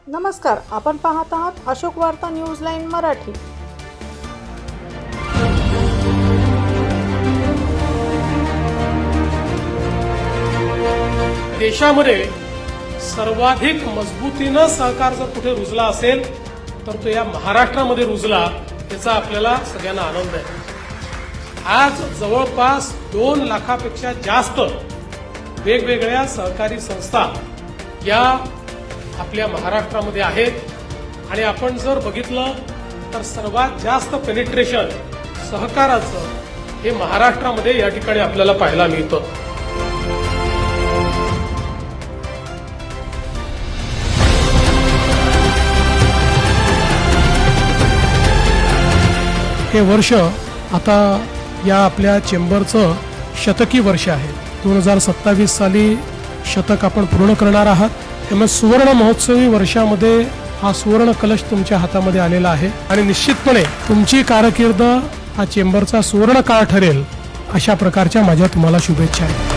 नमस्कार, आपण पाहत आहात अशोक वार्ता न्यूज लाईन मराठी। देशामध्ये सर्वाधिक मजबूतीने सहकार जर कुठे रुजला असेल तर तो या महाराष्ट्रामध्ये रुजला, याचा आपल्याला सगळ्यांना आनंद आहे। आज जवळपास 2 लाखापेक्षा जास्त वेगवेगळ्या सहकारी संस्था या आपल्या महाराष्ट्रामध्ये आहेत आणि आपण जर बघितलं तर सर्वात जास्त पेनिट्रेशन सहकाराचं हे महाराष्ट्रामध्ये या ठिकाणी आपल्याला पाहायला मिळतं। हे वर्ष आता या आपल्या चेंबरचं शतकी वर्ष आहे। 2027 साली शतक आपण पूर्ण करणार आहात। त्यामुळे सुवर्ण महोत्सवी वर्षामध्ये हा सुवर्ण कलश तुमच्या हातामध्ये आलेला आहे आणि निश्चितपणे तुमची कारकीर्द हा चेंबरचा सुवर्ण काळ ठरेल, अशा प्रकारच्या माझ्या तुम्हाला शुभेच्छा आहेत।